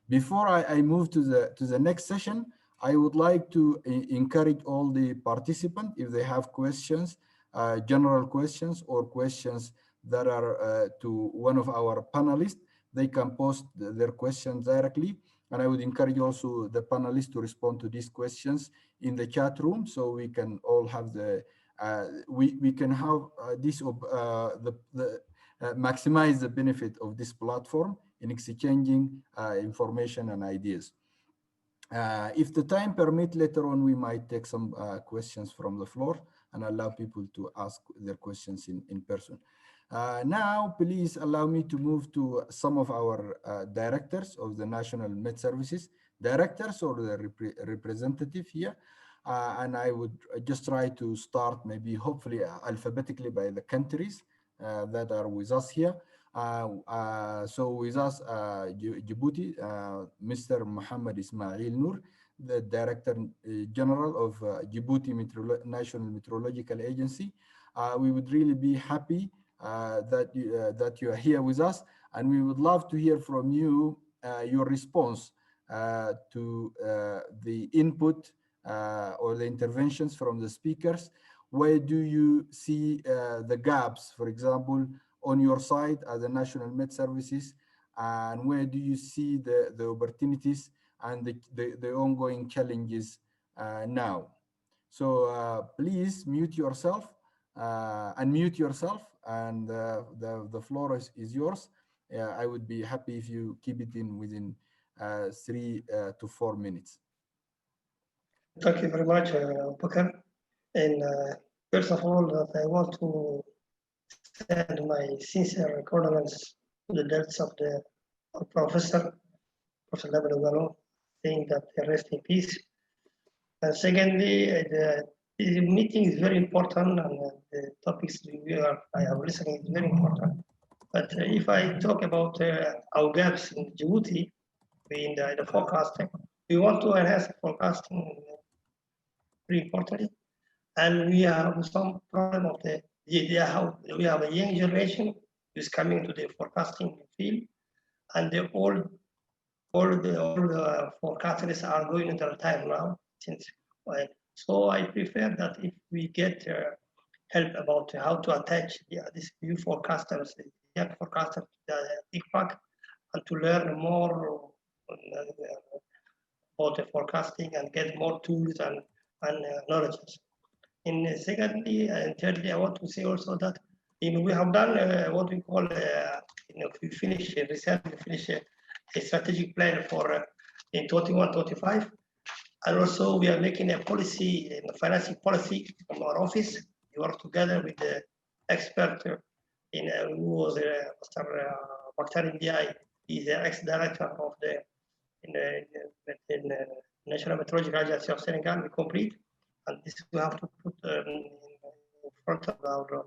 Before I move to the next session, I would like to encourage all the participants, if they have questions, general questions or questions that are to one of our panelists, they can post their questions directly. And I would encourage also the panelists to respond to these questions in the chat room, so we can all have we can have maximize the benefit of this platform in exchanging information and ideas. If the time permit, later on we might take some questions from the floor and allow people to ask their questions in person. Now, please allow me to move to some of our directors of the National Med Services, directors or the representative here. And I would just try to start maybe hopefully alphabetically by the countries that are with us here. So with us, Djibouti, Mr. Mohammed Ismail Noor, the Director General of Djibouti National Meteorological Agency. We would really be happy that you are here with us, and we would love to hear from you your response to the input or the interventions from the speakers. Where do you see the gaps, for example, on your side as the National Med Services, and where do you see the opportunities and the ongoing challenges now? So please mute yourself, unmute yourself, and the floor is yours. I would be happy if you keep it in within 3 to 4 minutes. Thank you very much, Bakar. And first of all, I want to send my sincere condolence to the deaths of the Professor Labra Ugano, saying that they rest in peace. And secondly, the meeting is very important, and the topics I have listening is very important. But if I talk about our gaps in Djibouti in the forecasting, we want to enhance forecasting very importantly, and we have some problem of how we have a young generation who is coming to the forecasting field, and all the forecasters are going into retire now. So I prefer that if we get help about how to attach these new forecasters, young forecasters to the ICPAC, and to learn more about the forecasting and get more tools and knowledge. And secondly and thirdly, I want to say also that we have done what we call we recently finished a strategic plan for in 21-25, and also we are making a policy, financing policy from our office. We work together with the expert who was Mr. Bakhtar Ndiaye. He's the ex-director of the National Meteorological Agency of Senegal. We complete, and this we have to put in front of our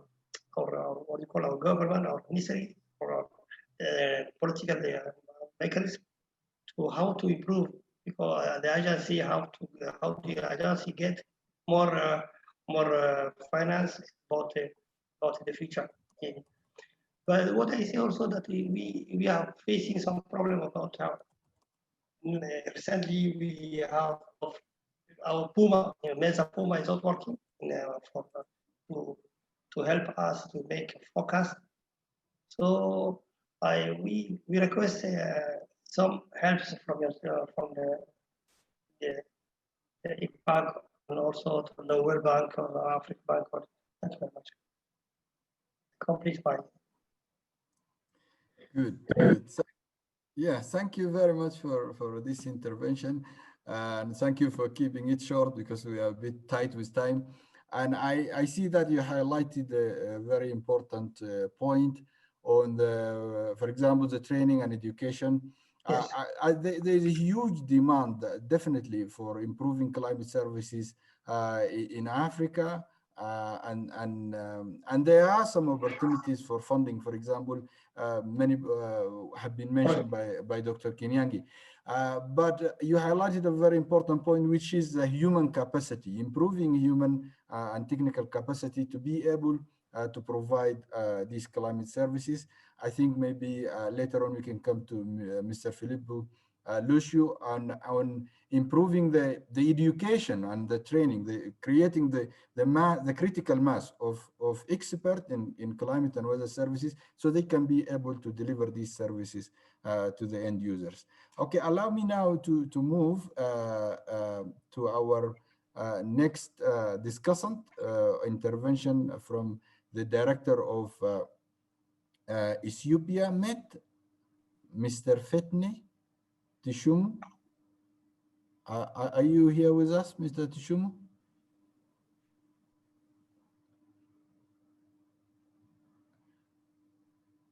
what you call our government, our ministry, or our political mechanism to how to improve, because the agency how the agency get more finance about the future. Okay. But what I say also that we are facing some problem about how recently we have our Puma, Mesa Puma is not working to help us to make a forecast. So we request some helps from the ICPAC and also from the World Bank or the African Bank. Thank you very much. Complete by. Good. Good. So, yeah, thank you very much for this intervention, and thank you for keeping it short because we are a bit tight with time. And I see that you highlighted a very important point on for example, the training and education. Yes. There's a huge demand, definitely, for improving climate services in Africa, and there are some opportunities for funding. For example, many have been mentioned by Dr. Kinyangi. But you highlighted a very important point, which is the human capacity, improving human and technical capacity to be able to provide these climate services. I think maybe later on we can come to Mr. Filippo Lucio, on improving the education and the training, creating the critical mass of experts in climate and weather services, so they can be able to deliver these services to the end users. Okay, allow me now to move to our next discussant intervention from the director of Ethiopia Met, Mr. Fetne Tishum. Are you here with us, Mr. Tishum?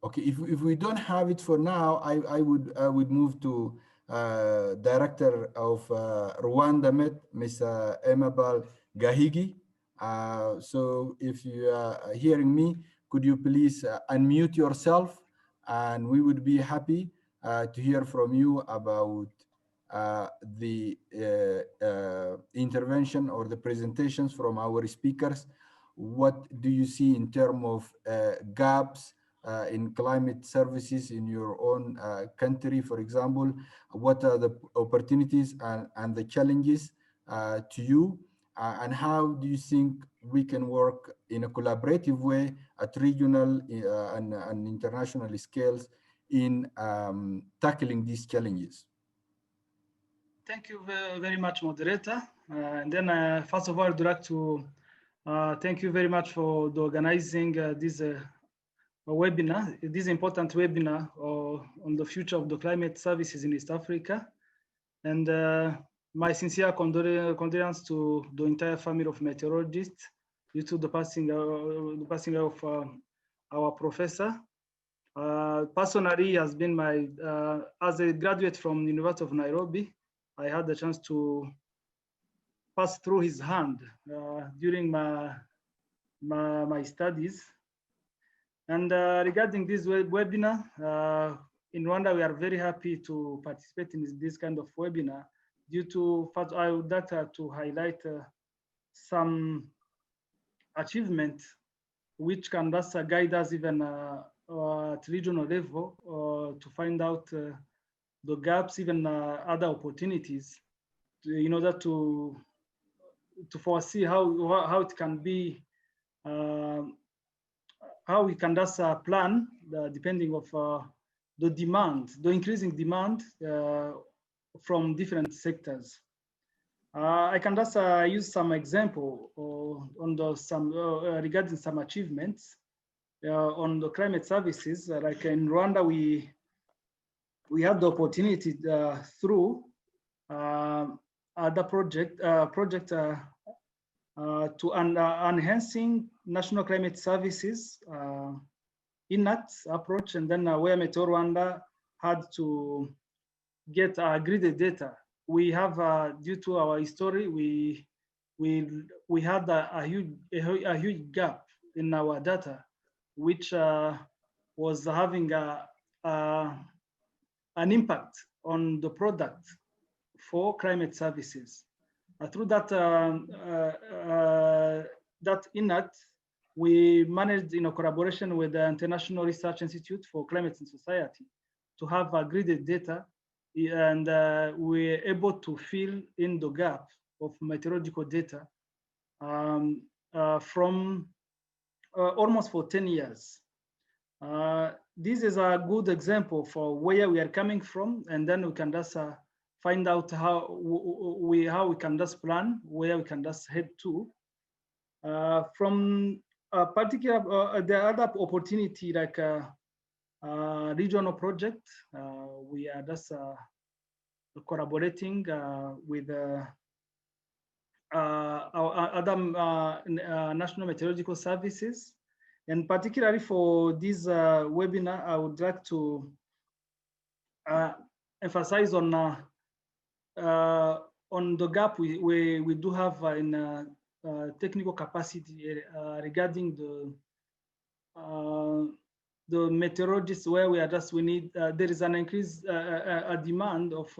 Okay, if we don't have it for now, I would move to Director of Rwanda Met, Ms. Emabal Gahigi. So if you are hearing me, could you please unmute yourself, and we would be happy to hear from you about the intervention or the presentations from our speakers. What do you see in terms of gaps in climate services in your own country, for example? What are the opportunities and the challenges to you? And how do you think we can work in a collaborative way at regional and international scales in tackling these challenges? Thank you very much, moderator. And then first of all, I'd like to thank you very much for the organizing this webinar, this important webinar on the future of the climate services in East Africa. And my sincere condolences to the entire family of meteorologists due to the passing of our professor. Personally, has been my, as a graduate from the University of Nairobi, I had the chance to pass through his hand during my studies. And regarding this webinar, in Rwanda, we are very happy to participate in this kind of webinar due to, first, I would like to highlight some achievements which can thus guide us even at regional level to find out the gaps, even other opportunities, in order to foresee how it can be, how we can just plan depending of the demand, the increasing demand from different sectors. I can just use some example on regarding some achievements on the climate services. Like in Rwanda, we had the opportunity through the project to enhancing national climate services INAT approach, and then where Meteo Rwanda had to get graded data. We have, due to our history, we had a huge gap in our data, which was having an impact on the product for climate services. Through that that INAT, we managed in a collaboration with the International Research Institute for Climate and Society to have graded data, and we're able to fill in the gap of meteorological data from almost for 10 years. This is a good example for where we are coming from, and then we can just find out how we can just plan where we can just head to. From a particular, the other opportunity like regional project, we are just collaborating with our other national meteorological services. And particularly for this webinar, I would like to emphasize on the gap we do have in technical capacity regarding the meteorologists, where we need, there is an increase, a demand of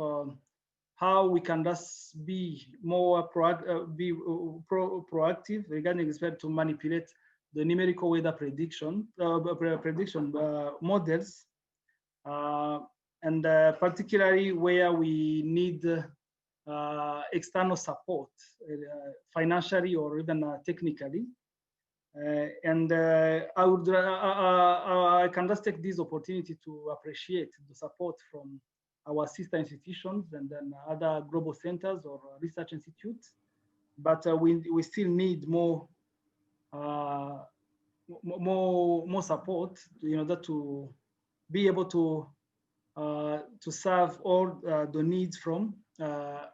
how we can just be more proactive regarding respect to manipulate the numerical weather prediction models and particularly where we need external support, financially or even technically. I can just take this opportunity to appreciate the support from our sister institutions and then other global centers or research institutes. But we still need more support in order to be able to serve all the needs from the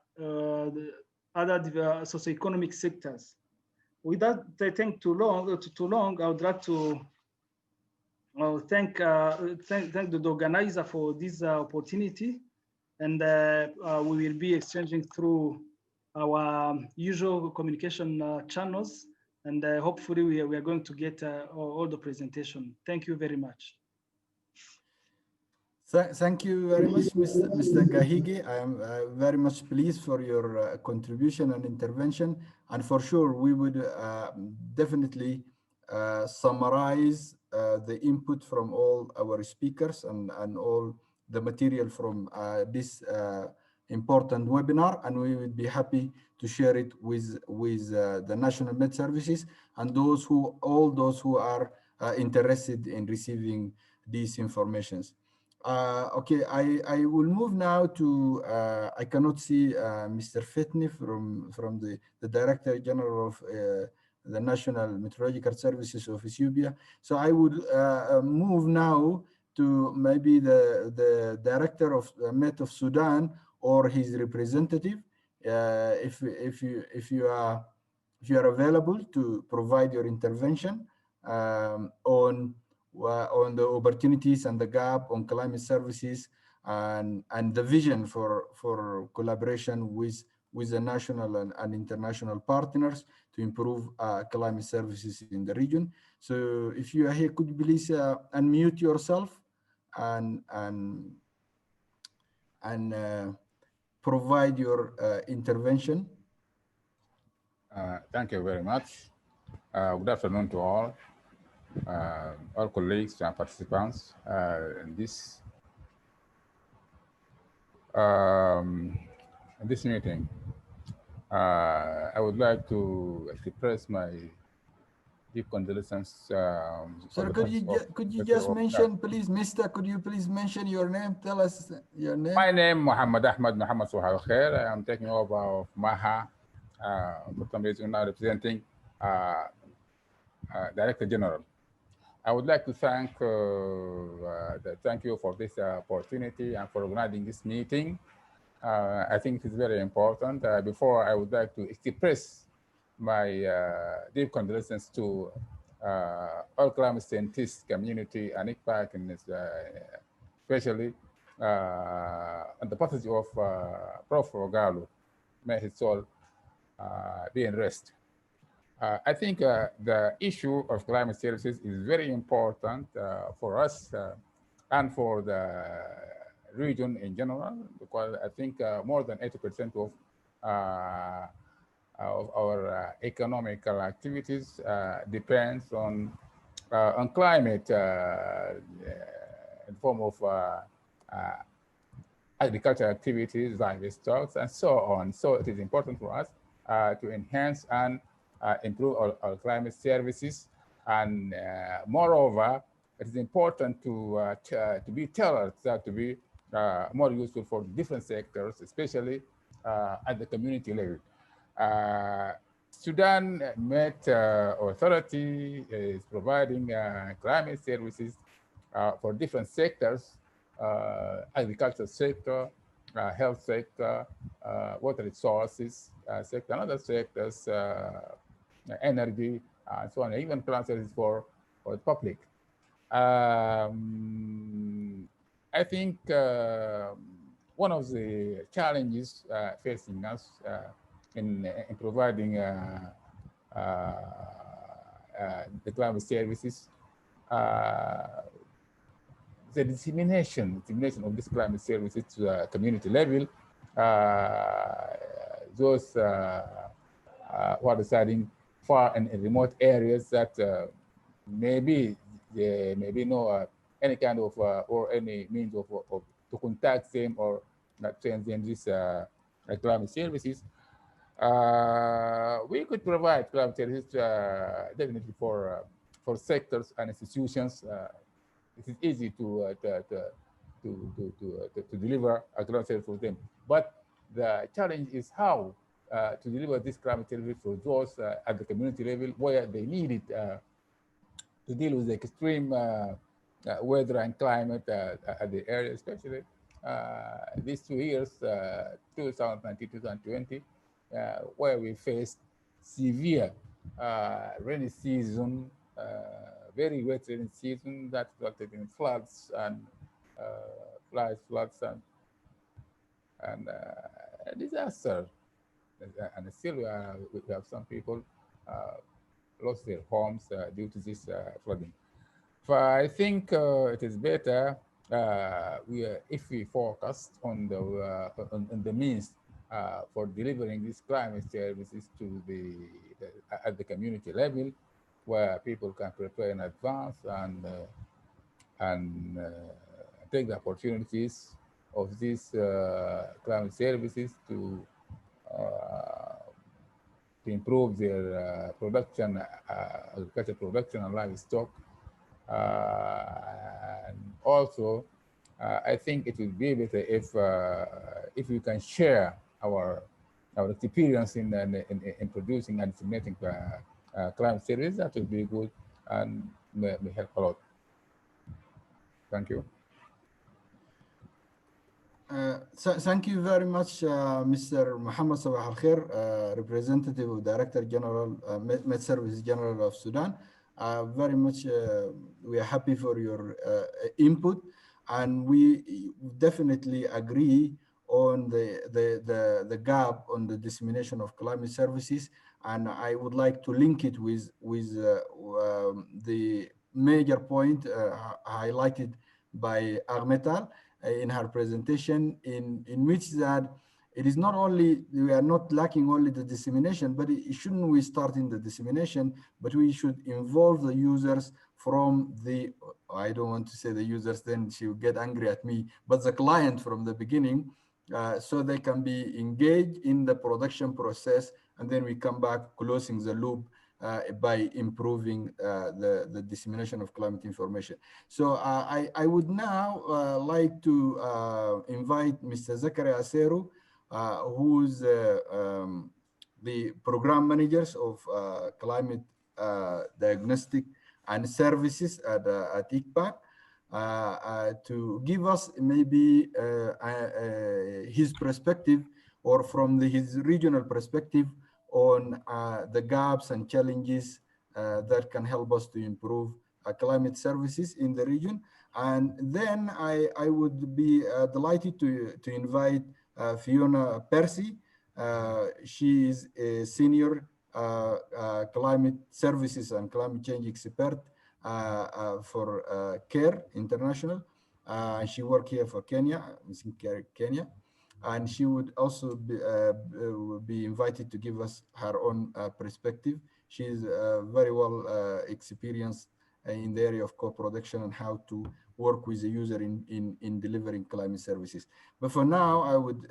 other socioeconomic sectors. Without taking too long, I would like to thank the organizer for this opportunity, and we will be exchanging through our usual communication channels, and hopefully we are going to get all the presentation. Thank you very much. Thank you very much, Mr. Gahigi. I am very much pleased for your contribution and intervention. And for sure, we would definitely summarize the input from all our speakers and all the material from this important webinar. And we would be happy to share it with the National Med Services and all those who are interested in receiving these informations. Okay, I will move now to, I cannot see Mr. Fitni from the Director General of the National Meteorological Services of Ethiopia. So I would move now to maybe the Director of Met of Sudan or his representative, if you are available to provide your intervention on the opportunities and the gap on climate services and the vision for collaboration with the national and international partners to improve climate services in the region. So if you are here, could you please unmute yourself and provide your intervention. Thank you very much. Good afternoon to all colleagues and participants in this meeting. I would like to express my deep condolences. Sir, could you just mention, please, Mister? Could you please mention your name? Tell us your name. My name Muhammad Ahmed Muhammad Suhail Khair. I am taking over of MAHA. For some reason now representing Director General. I would like to thank you for this opportunity and for organizing this meeting. I think it is very important. Before, I would like to express my deep condolences to all climate scientists community and ICPAC, and especially on the passage of Prof. Ogalu. May his soul be in rest. I think the issue of climate services is very important for us and for the region in general, because I think more than 80% of our economical activities depends on climate in form of agricultural activities, livestock, and so on. So it is important for us to enhance and improve our climate services, and moreover, it is important to be tailored, to be more useful for different sectors, especially at the community level. Sudan Met Authority is providing climate services for different sectors: agriculture sector, health sector, water resources sector, and other sectors, energy, and so on, even plant services for the public. I think one of the challenges facing us in providing the climate services, the dissemination of this climate services to the community level. Those who are residing far in remote areas that maybe there may be no any kind of or any means of to contact them or send them these climate services. We could provide climate services definitely for sectors and institutions. It is easy to deliver a climate service for them. But the challenge is how to deliver this climate service for those at the community level where they need it to deal with the extreme weather and climate at the area, especially these 2 years, 2019, 2020, where we faced severe rainy season, very wet rainy season that resulted in floods and floods and disaster. And still we have some people lost their homes due to this flooding. So I think it is better if we focus on the means for delivering these climate services to at the community level, where people can prepare in advance and take the opportunities of these climate services to improve their production, agriculture production and livestock. And also, I think it would be better if we can share our experience in producing and disseminating climate services. That would be good and may help a lot. Thank you. Thank you very much, Mr. Muhammad Sabah Al-Khair, Representative of Director General, Med Services General of Sudan. Very much, we are happy for your input, and we definitely agree on the gap on the dissemination of climate services. And I would like to link it with the major point highlighted by Armetal in her presentation, in which that it is not only, we are not lacking only the dissemination, but shouldn't we start in the dissemination, but we should involve the users from the, I don't want to say the users, then she will get angry at me, but the client from the beginning, so they can be engaged in the production process, and then we come back closing the loop by improving the dissemination of climate information. So I would now like to invite Mr. Zakaria Aseru, who's the program managers of climate diagnostic and services at ICPAC, to give us maybe his perspective, or from his regional perspective, on the gaps and challenges that can help us to improve climate services in the region. And then I would be delighted to invite Fiona Percy. She is a senior climate services and climate change expert for CARE International. She worked here for Kenya, Kenya. And she would also be invited to give us her own perspective. She is very well experienced in the area of co-production and how to work with the user in delivering climate services. But for now, I would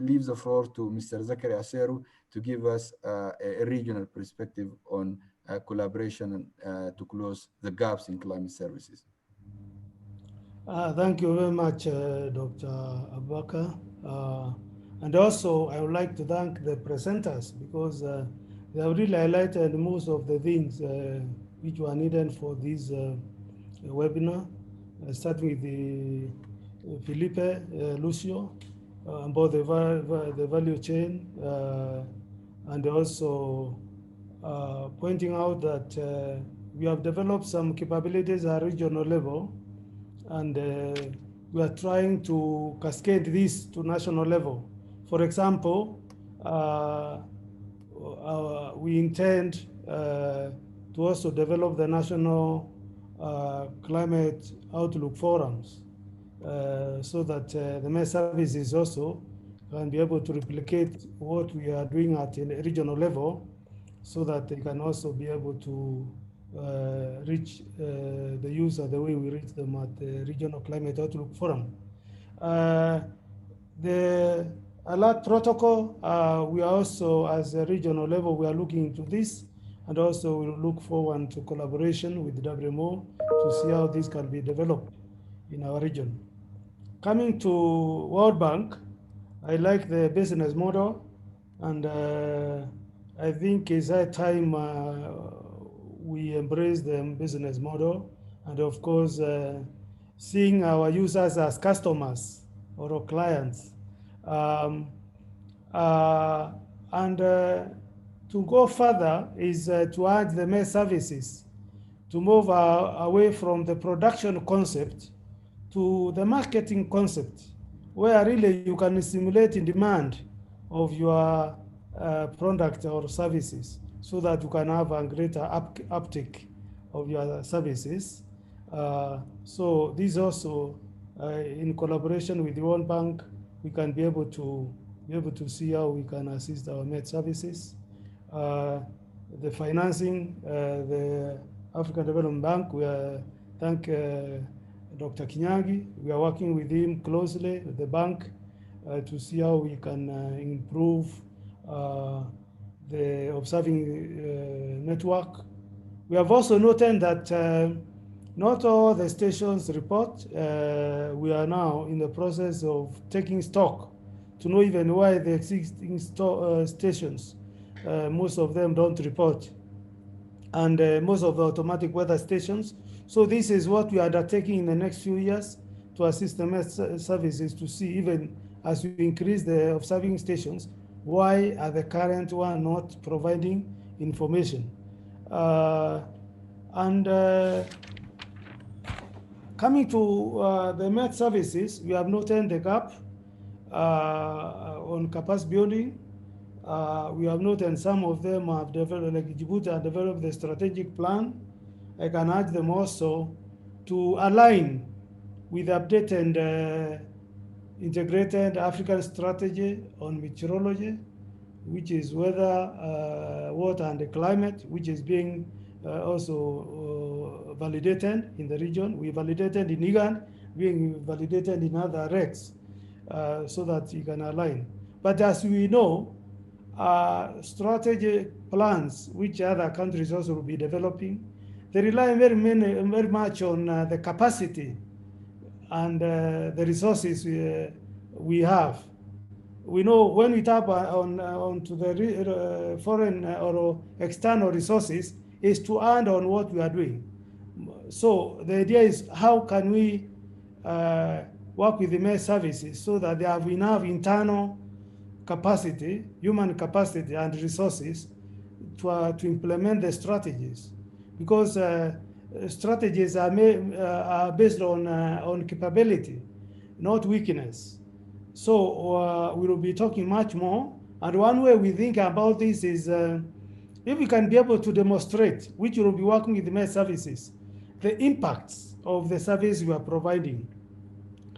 leave the floor to Mr. Zakaria Aseru to give us a regional perspective on collaboration to close the gaps in climate services. Thank you very much, Dr. Abubakar. And also, I would like to thank the presenters, because they have really highlighted most of the things which were needed for this webinar, starting with the Felipe, Lucio, about the value chain, and also pointing out that we have developed some capabilities at regional level, and we are trying to cascade this to national level. For example, we intend to also develop the national climate outlook forums, so that the Met Services also can be able to replicate what we are doing at a regional level, so that they can also be able to reach the user the way we reach them at the Regional Climate Outlook Forum. The alert protocol, we are also, as a regional level, we are looking into this, and also we look forward to collaboration with WMO to see how this can be developed in our region. Coming to World Bank, I like the business model, and I think it's high time we embrace the business model, and of course, seeing our users as customers or clients. To go further is to add the MED services, to move away from the production concept to the marketing concept, where really you can stimulate in demand of your product or services so that you can have a greater uptake of your services. So this also, in collaboration with the World Bank, we can be able to see how we can assist our MED services. The financing, the African Development Bank, we thank Dr. Kinyagi. We are working with him closely, the bank, to see how we can improve the observing network. We have also noted that not all the stations report. We are now in the process of taking stock to know even why the existing stations, most of them don't report, and most of the automatic weather stations. So this is what we are undertaking in the next few years to assist the MED services to see, even as we increase the observing stations, why are the current one not providing information? Coming to the MED services, we have noted the gap on capacity building. We have noted some of them have developed, like Djibouti have developed the strategic plan. I can urge them also to align with the updated and integrated African strategy on meteorology, which is weather, water, and climate, which is being also validated in the region. We validated in IGAD, being validated in other RECs, so that you can align. But as we know, strategic plans, which other countries also will be developing, they rely very much on the capacity and the resources we have. We know when we tap onto the foreign or external resources is to earn on what we are doing. So the idea is, how can we work with the MED services so that they have enough internal capacity, human capacity and resources to implement the strategies, because strategies are based on capability, not weakness. So we will be talking much more. And one way we think about this is if we can be able to demonstrate, which we will be working with the MED services, the impacts of the service we are providing.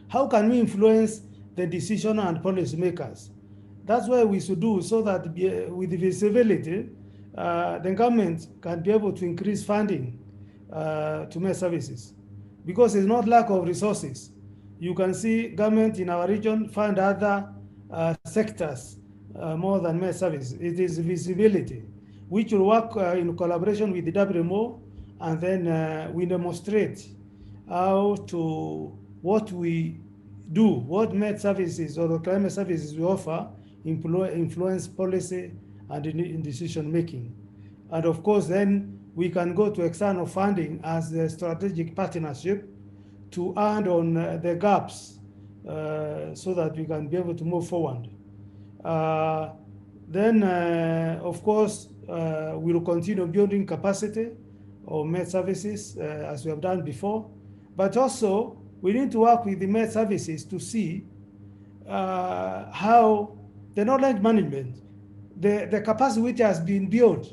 How can we influence the decision and policy makers? That's what we should do, so that with the visibility, the government can be able to increase funding to MED services, because it's not lack of resources. You can see government in our region fund other sectors more than MED services. It is visibility, which will work in collaboration with the WMO, and then we demonstrate how to what we do, what MED services or climate services we offer, influence policy and in decision making. And of course, then we can go to external funding as a strategic partnership to add on the gaps so that we can be able to move forward. Then, of course, we will continue building capacity of MED services as we have done before, but also we need to work with the MED services to see how the knowledge management, the capacity which has been built,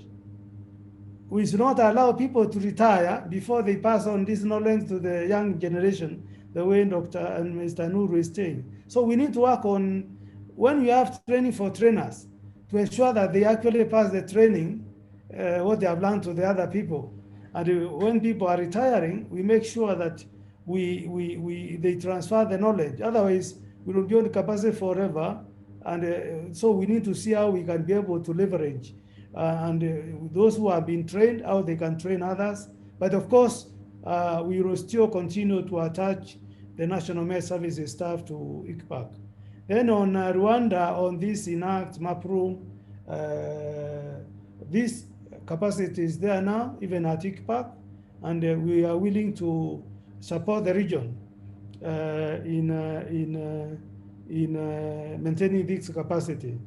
we should not allow people to retire before they pass on this knowledge to the young generation, the way Dr. and Mr. Nuru is saying. So we need to work on, when we have training for trainers, to ensure that they actually pass the training, what they have learned to the other people. And when people are retiring, we make sure that they transfer the knowledge. Otherwise, we will be on capacity forever. And so we need to see how we can be able to leverage those who have been trained, how they can train others. But of course, we will still continue to attach the National Med Services staff to ICPAC. Then on Rwanda, on this INACT MAPRO, this capacity is there now, even at ICPAC, and we are willing to support the region in maintaining this capacity.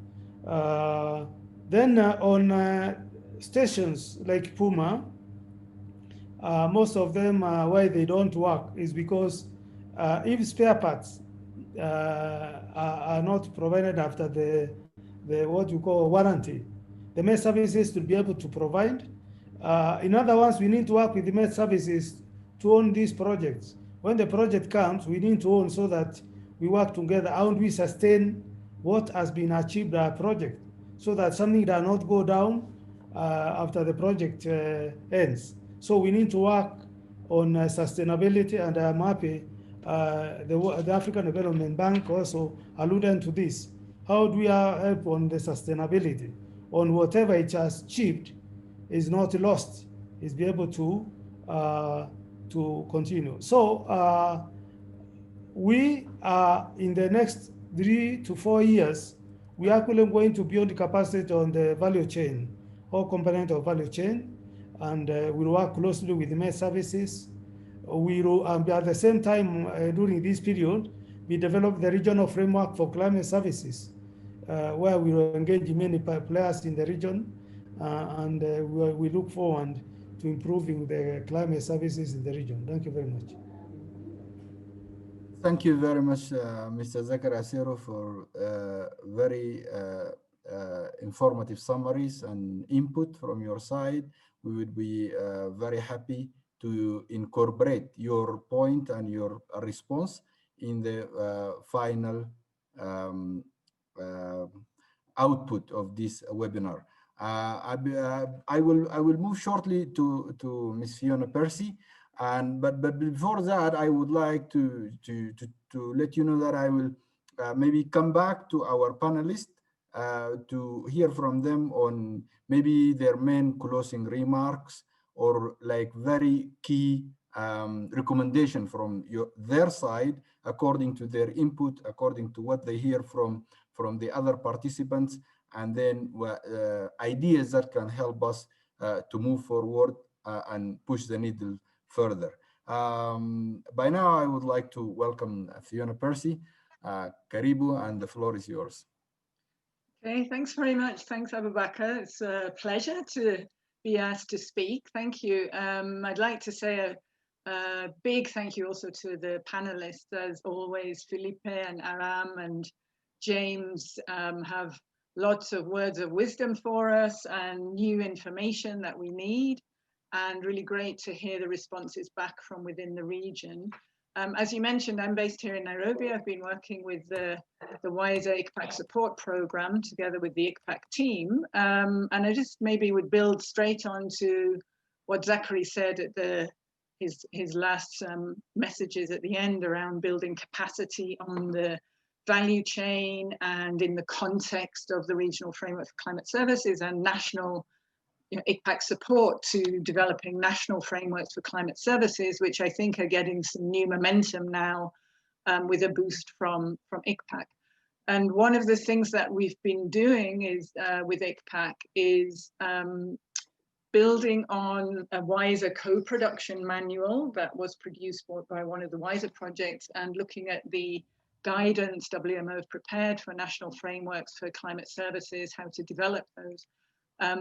Then on stations like Puma, most of them, why they don't work is because if spare parts are not provided after the what you call warranty, the Med Services to be able to provide. In other words, we need to work with the Med Services to own these projects. When the project comes, we need to own so that we work together. How do we sustain what has been achieved our project so that something does not go down after the project ends. So we need to work on sustainability, and I'm happy the African Development Bank also alluded to this. How do we help on the sustainability? On whatever it has achieved is not lost, is be able to continue. So we are in the next 3 to 4 years, we are actually going to build capacity on the value chain, all component of value chain, and we'll work closely with the Med Services. We will, at the same time, during this period, we developed the regional framework for climate services, where we will engage many players in the region, and we look forward to improving the climate services in the region. Thank you very much. Thank you very much, Mr. Zakar Asero, for very informative summaries and input from your side. We would be very happy to incorporate your point and your response in the final output of this webinar. I will move shortly to Ms. Fiona Percy, but before that, I would like to let you know that I will maybe come back to our panelists to hear from them on maybe their main closing remarks, or like very key recommendation from their side, according to their input, according to what they hear from the other participants, and then ideas that can help us to move forward and push the needle further. By now, I would like to welcome Fiona Percy. Karibu, and the floor is yours. Okay, thanks very much. Thanks, Abubakar. It's a pleasure to be asked to speak. Thank you. I'd like to say a big thank you also to the panelists. As always, Felipe and Aram and James have lots of words of wisdom for us and new information that we need, and really great to hear the responses back from within the region. As you mentioned, I'm based here in Nairobi. I've been working with the WISER ICPAC support program together with the ICPAC team. And I just maybe would build straight on to what Zachary said at his last messages at the end around building capacity on the value chain and in the context of the regional framework for climate services and national ICPAC support to developing national frameworks for climate services, which I think are getting some new momentum now with a boost from ICPAC. And one of the things that we've been doing is with ICPAC is building on a WISER co-production manual that was produced by one of the WISER projects, and looking at the guidance WMO have prepared for national frameworks for climate services, how to develop those.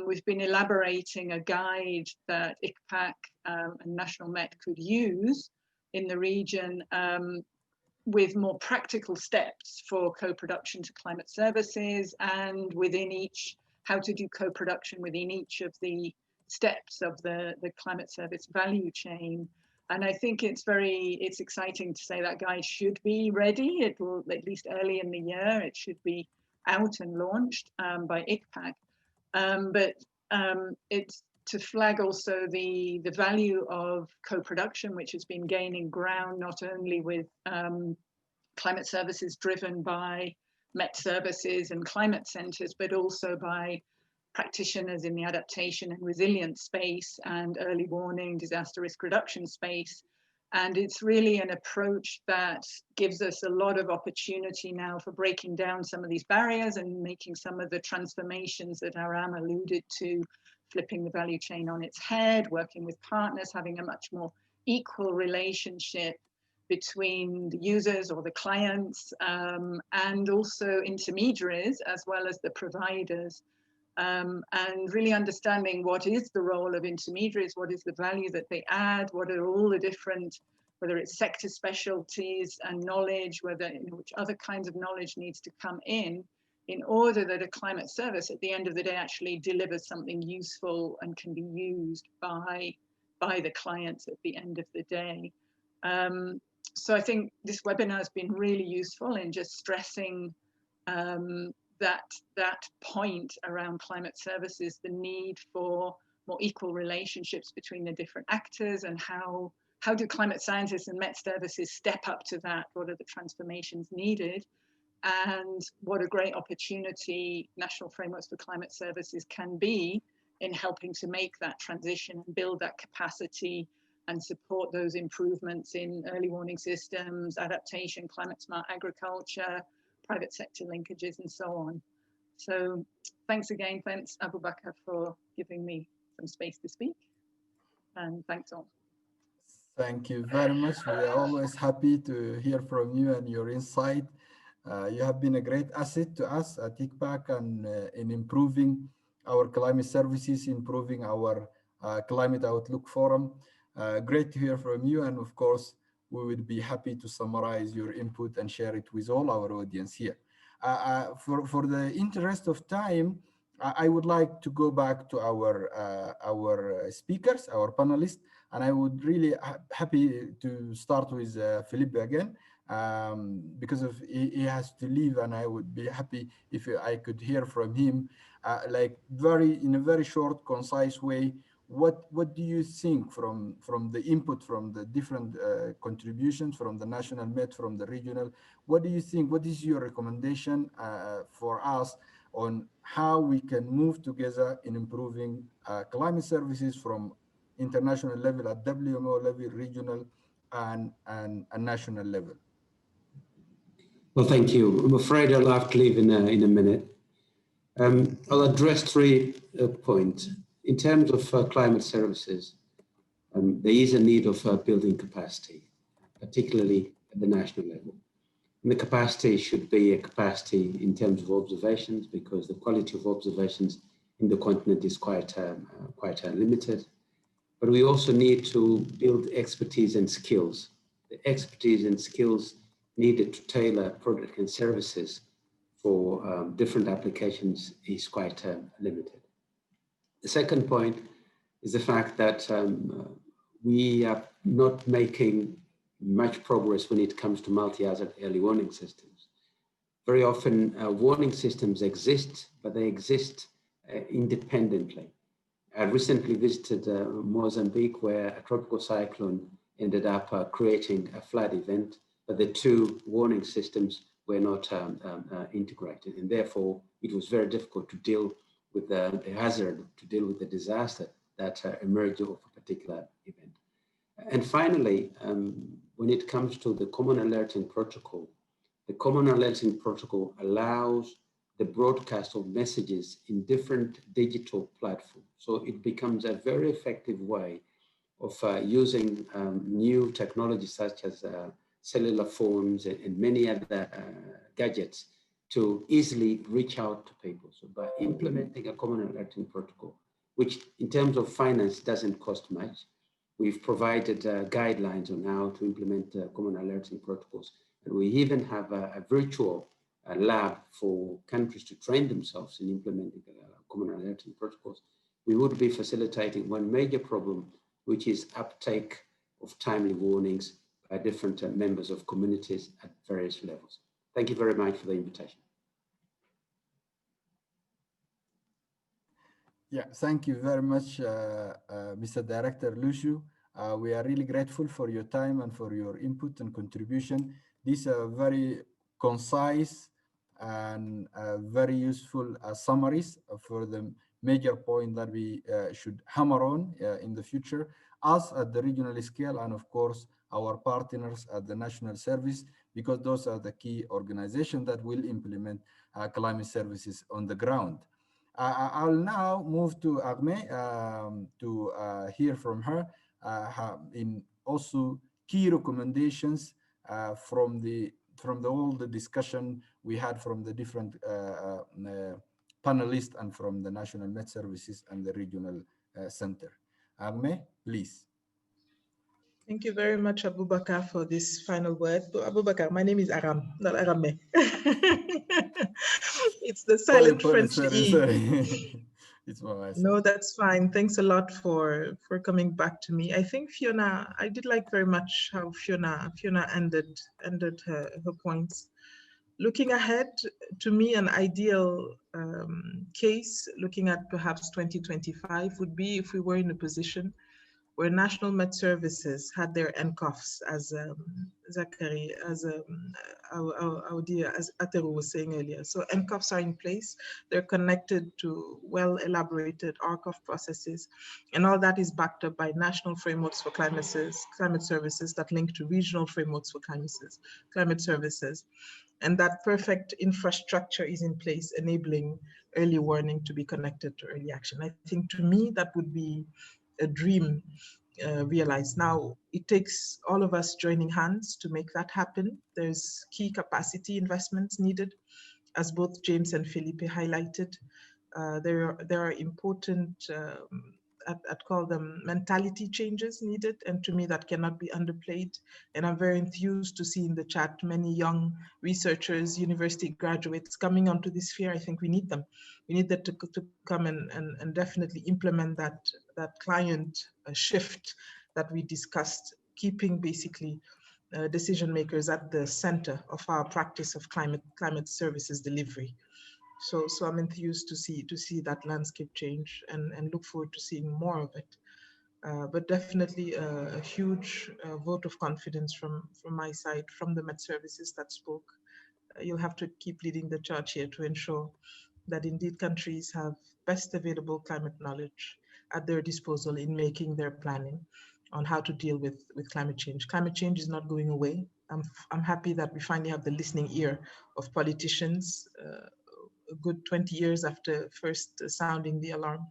We've been elaborating a guide that ICPAC and National Met could use in the region with more practical steps for co-production to climate services, and within each, how to do co-production within each of the steps of the climate service value chain. And I think it's exciting to say that guide should be ready. It will, at least early in the year, it should be out and launched by ICPAC. But it's to flag also the value of co-production, which has been gaining ground not only with climate services driven by Met Services and climate centres, but also by practitioners in the adaptation and resilience space and early warning, disaster risk reduction space. And it's really an approach that gives us a lot of opportunity now for breaking down some of these barriers and making some of the transformations that Aram alluded to, flipping the value chain on its head, working with partners, having a much more equal relationship between the users or the clients and also intermediaries as well as the providers. And really understanding what is the role of intermediaries, what is the value that they add, what are all the different, whether it's sector specialties and knowledge, whether which other kinds of knowledge needs to come in order that a climate service at the end of the day actually delivers something useful and can be used by the clients at the end of the day. So I think this webinar has been really useful in just stressing that point around climate services, the need for more equal relationships between the different actors, and how do climate scientists and Met Services step up to that? What are the transformations needed? And what a great opportunity National Frameworks for Climate Services can be in helping to make that transition and build that capacity and support those improvements in early warning systems, adaptation, climate smart agriculture, private sector linkages, and so on. So thanks again. Thanks, Abubakar, for giving me some space to speak. And thanks all. Thank you very much. We are always happy to hear from you and your insight. You have been a great asset to us at ICPAC and in improving our climate services, improving our Climate Outlook Forum. Great to hear from you. And of course, we would be happy to summarize your input and share it with all our audience here. For the interest of time, I would like to go back to our speakers, our panelists, and I would really happy to start with Felipe again, because he has to leave, and I would be happy if I could hear from him, like in a very short, concise way. What do you think from the input from the different contributions from the national Met, from the regional? What do you think? What is your recommendation for us on how we can move together in improving climate services from international level, at WMO level, regional, and national level? Well, thank you. I'm afraid I'll have to leave in a minute. I'll address 3 points. In terms of climate services, there is a need of building capacity, particularly at the national level. And the capacity should be a capacity in terms of observations, because the quality of observations in the continent is quite limited. But we also need to build expertise and skills. The expertise and skills needed to tailor product and services for different applications is quite limited. The second point is the fact that we are not making much progress when it comes to multi-hazard early warning systems. Very often warning systems exist, but they exist independently. I recently visited Mozambique, where a tropical cyclone ended up creating a flood event, but the 2 warning systems were not integrated, and therefore it was very difficult to deal with the hazard, to deal with the disaster that emerged of a particular event. And finally, when it comes to the Common Alerting Protocol, the Common Alerting Protocol allows the broadcast of messages in different digital platforms. So it becomes a very effective way of using new technologies such as cellular phones and many other gadgets to easily reach out to people. So by implementing a Common Alerting Protocol, which in terms of finance doesn't cost much, we've provided guidelines on how to implement Common Alerting Protocols. And we even have a virtual lab for countries to train themselves in implementing Common Alerting Protocols. We would be facilitating one major problem, which is uptake of timely warnings by different members of communities at various levels. Thank you very much for the invitation. Yeah, thank you very much, Mr. Director Lucio. We are really grateful for your time and for your input and contribution. These are very concise and very useful summaries for the major point that we should hammer on in the future, us at the regional scale, and of course, our partners at the national service, because those are the key organizations that will implement climate services on the ground. I'll now move to Agme to hear from her in also key recommendations from all the discussion we had from the different panelists and from the National Met Services and the regional center. Agme, please. Thank you very much, Abubakar, for this final word. Abubakar, my name is Aram, not Arame. It's the silent French E. Sorry. It's my myself. No, that's fine. Thanks a lot for coming back to me. I think Fiona, I did like very much how Fiona ended her points. Looking ahead, to me, an ideal case, looking at perhaps 2025, would be if we were in a position where National Met Services had their NCOFs, as Zachary, as our dear, as Ateru was saying earlier. So NCOFs are in place. They're connected to well-elaborated RCOF processes, and all that is backed up by national frameworks for climate services that link to regional frameworks for climate services. And that perfect infrastructure is in place, enabling early warning to be connected to early action. I think, to me, that would be a dream realized. Now, it takes all of us joining hands to make that happen. There's key capacity investments needed, as both James and Felipe highlighted. There are important, I'd call them mentality changes needed, and to me that cannot be underplayed. And I'm very enthused to see in the chat many young researchers, university graduates coming onto this sphere. I think we need them. We need them to come and definitely implement that client shift that we discussed, keeping basically decision makers at the center of our practice of climate services delivery. So I'm enthused to see that landscape change and look forward to seeing more of it. But definitely a huge vote of confidence from my side, from the Met Services that spoke. You'll have to keep leading the charge here to ensure that indeed countries have best available climate knowledge at their disposal in making their planning on how to deal with climate change. Climate change is not going away. I'm happy that we finally have the listening ear of politicians, a good 20 years after first sounding the alarm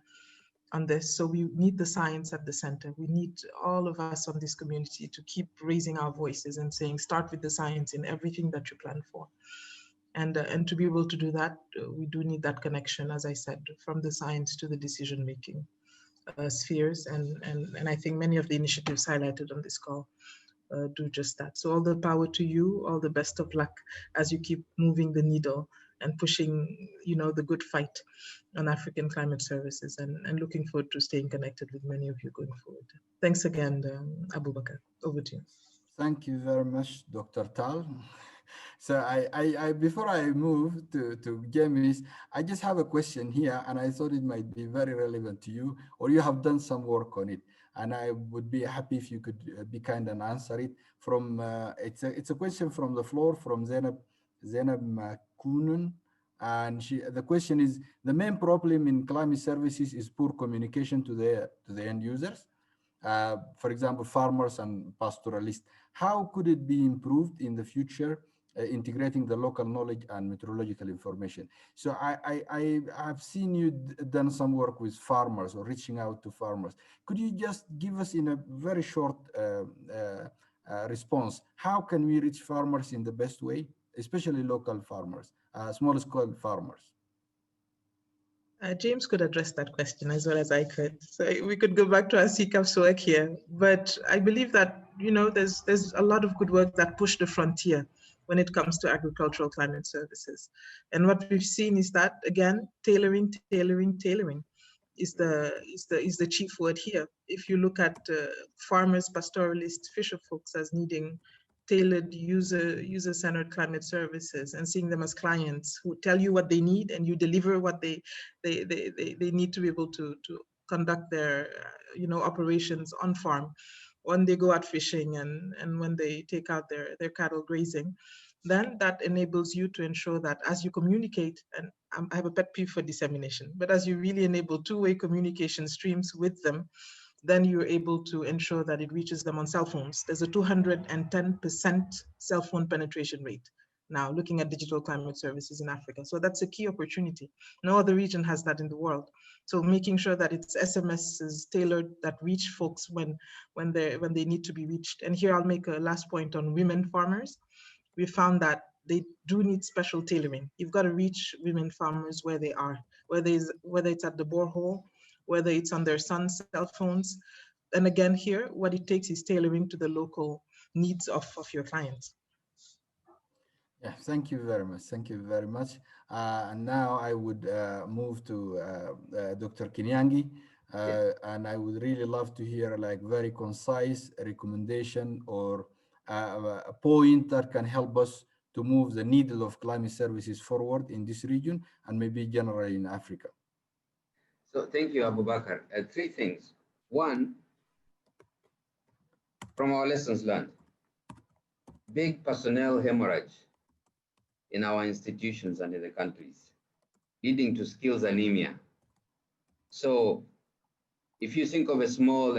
on this. So we need the science at the center. We need all of us on this community to keep raising our voices and saying, start with the science in everything that you plan for. And to be able to do that, we do need that connection, as I said, from the science to the decision-making spheres. And I think many of the initiatives highlighted on this call do just that. So all the power to you, all the best of luck as you keep moving the needle and pushing, the good fight on African climate services, and looking forward to staying connected with many of you going forward. Thanks again, Abubakar. Over to you. Thank you very much, Dr. Tal. So I before I move to James, I just have a question here, and I thought it might be very relevant to you, or you have done some work on it, and I would be happy if you could be kind and answer it. From it's a question from the floor from Zainab Makunan, and the question is: the main problem in climate services is poor communication to the end users. For example, farmers and pastoralists. How could it be improved in the future, integrating the local knowledge and meteorological information? So I've seen you done some work with farmers or reaching out to farmers. Could you just give us in a very short response, how can we reach farmers in the best way, especially local farmers, small-scale farmers? James could address that question as well as I could. So we could go back to our CCAP's work here. But I believe that, there's a lot of good work that pushed the frontier when it comes to agricultural climate services. And what we've seen is that, again, tailoring is the chief word here. If you look at farmers, pastoralists, fisher folks as needing tailored user-centered climate services and seeing them as clients who tell you what they need and you deliver what they need to be able to conduct their operations on farm when they go out fishing and when they take out their cattle grazing. Then that enables you to ensure that as you communicate, and I have a pet peeve for dissemination, but as you really enable two-way communication streams with them, then you're able to ensure that it reaches them on cell phones. There's a 210% cell phone penetration rate now looking at digital climate services in Africa. So that's a key opportunity. No other region has that in the world. So making sure that it's SMSs tailored that reach folks when they need to be reached. And here I'll make a last point on women farmers. We found that they do need special tailoring. You've got to reach women farmers where they are, whether it's at the borehole, whether it's on their son's cell phones. And again, here, what it takes is tailoring to the local needs of your clients. Yeah, thank you very much. Thank you very much. And now I would move to Dr. Kinyangi, and I would really love to hear like very concise recommendation or a point that can help us to move the needle of climate services forward in this region and maybe generally in Africa. So thank you, Abubakar. Three things. One, from our lessons learned, big personnel hemorrhage in our institutions and in the countries, leading to skills anemia. So if you think of a small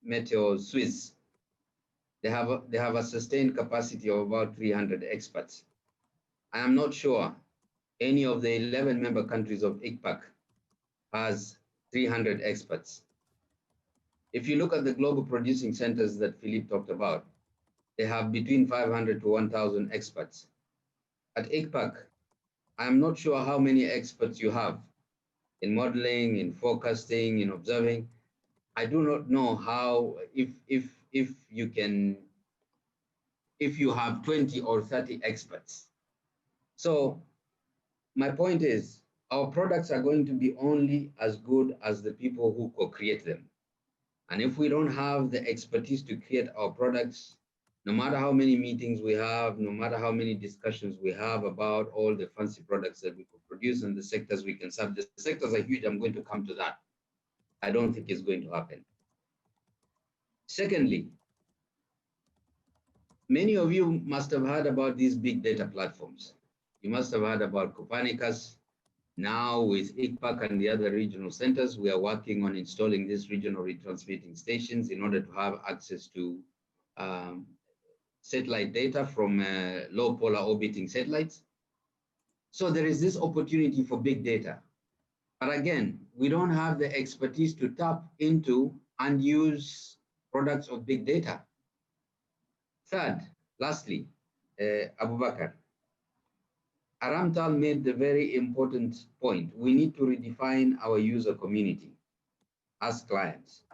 Meteo Suisse, they have a sustained capacity of about 300 experts. I am not sure any of the 11 member countries of ICPAC has 300 experts. If you look at the global producing centers that Philippe talked about, they have between 500 to 1,000 experts. At ICPAC, I'm not sure how many experts you have in modeling, in forecasting, in observing. I do not know how, if you have 20 or 30 experts. So my point is, our products are going to be only as good as the people who co-create them. And if we don't have the expertise to create our products, no matter how many meetings we have, no matter how many discussions we have about all the fancy products that we could produce and the sectors we can serve, the sectors are huge, I'm going to come to that. I don't think it's going to happen. Secondly, many of you must have heard about these big data platforms. You must have heard about Copernicus. Now with ICPAC and the other regional centers, we are working on installing these regional retransmitting stations in order to have access to satellite data from low polar orbiting satellites. So there is this opportunity for big data. But again, we don't have the expertise to tap into and use products of big data. Third, lastly, Abubakar, Aramtal made the very important point. We need to redefine our user community as clients,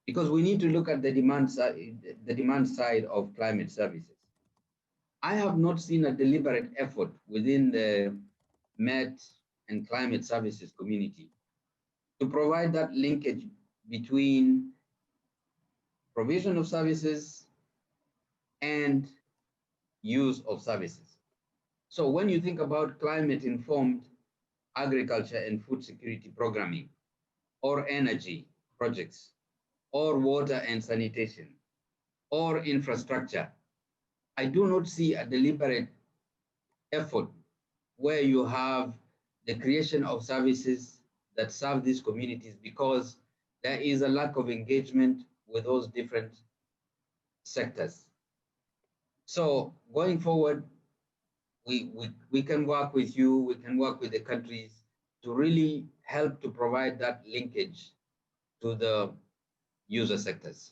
because we need to look at the demand side of climate services. I have not seen a deliberate effort within the MET and climate services community to provide that linkage between provision of services and use of services. So when you think about climate-informed agriculture and food security programming, or energy projects, or water and sanitation, or infrastructure, I do not see a deliberate effort where you have the creation of services that serve these communities, because there is a lack of engagement with those different sectors. So going forward, we can work with you, we can work with the countries to really help to provide that linkage to the user sectors.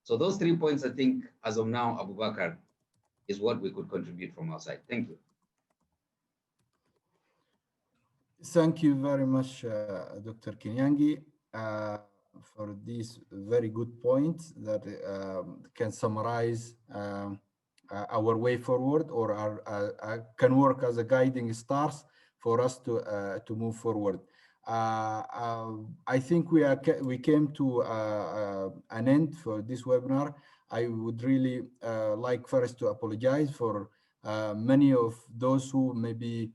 So those 3 points, I think, as of now, Abubakar, is what we could contribute from our side. Thank you. Thank you very much, Dr. Kinyangi, for these very good points that can summarize our way forward, or can work as a guiding stars for us to move forward. I think we came to an end for this webinar. I would really like first to apologize for many of those who maybe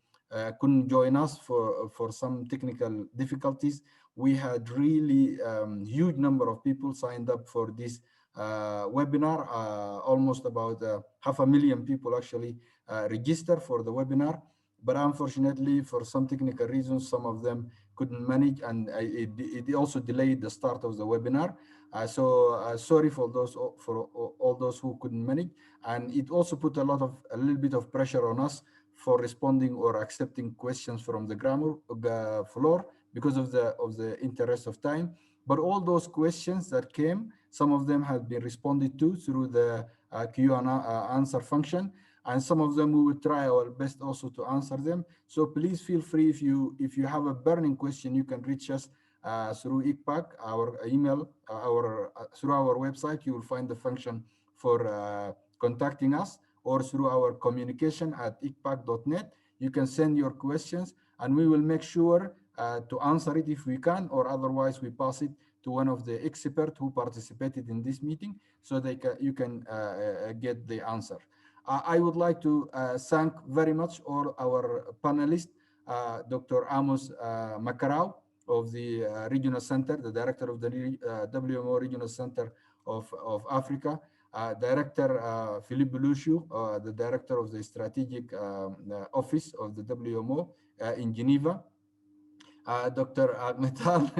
couldn't join us for some technical difficulties. We had really huge number of people signed up for this webinar, almost about 500,000 people actually registered for the webinar. But unfortunately, for some technical reasons, some of them couldn't manage, and it also delayed the start of the webinar. So sorry for all those who couldn't manage, and it also put a little bit of pressure on us for responding or accepting questions from the floor because of the interest of time. But all those questions that came, some of them have been responded to through the Q&A function, and some of them we will try our best also to answer them. So please feel free, if you have a burning question, you can reach us through ICPAC, our email, through our website. You will find the function for contacting us, or through our communication at icpac.net. You can send your questions, and we will make sure to answer it if we can, or otherwise we pass it to one of the experts who participated in this meeting, so you can get the answer. I would like to thank very much all our panelists, Dr. Amos Makarau of the Regional Center, the Director of the WMO Regional Center of Africa, Director Philippe Belushu, the Director of the Strategic Office of the WMO in Geneva, Dr. Agmetal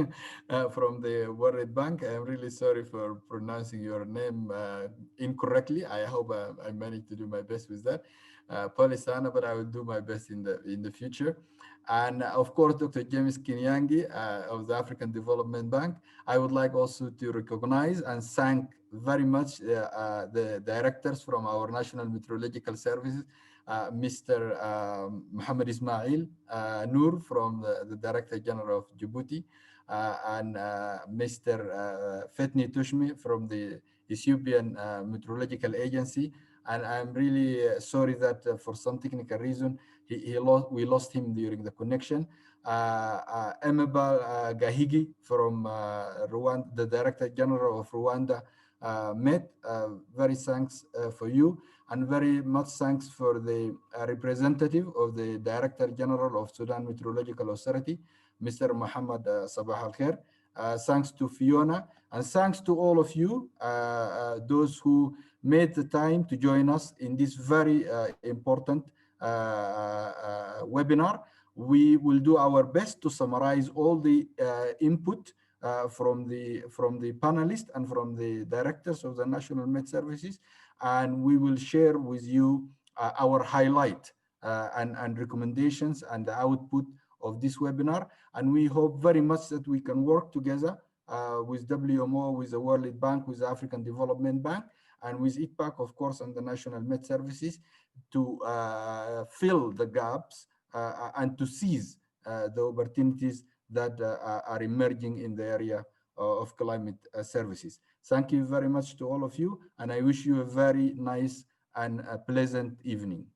from the World Bank. I'm really sorry for pronouncing your name incorrectly. I hope I managed to do my best with that. Polisana, but I will do my best in the future. And of course, Dr. James Kinyangi of the African Development Bank. I would like also to recognize and thank very much the directors from our National Meteorological Services, Mr. Mohammed Ismail Noor from the Director General of Djibouti, and Mr. Fetni Tushmi from the Ethiopian Meteorological Agency. And I'm really sorry that for some technical reason, we lost him during the connection. Emeba Gahigi from Rwanda, the Director General of Rwanda Met, very thanks for you, and very much thanks for the representative of the Director General of Sudan Meteorological Authority, Mr. Muhammad Sabah Al-Khair. Thanks to Fiona, and thanks to all of you, those who made the time to join us in this very important webinar. We will do our best to summarize all the input from the panelists and from the directors of the National Met Services, and we will share with you our highlight and recommendations and the output of this webinar. And we hope very much that we can work together with WMO, with the World Bank, with the African Development Bank, and with ICPAC, of course, and the National Met Services to fill the gaps and to seize the opportunities that are emerging in the area of climate services. Thank you very much to all of you, and I wish you a very nice and a pleasant evening.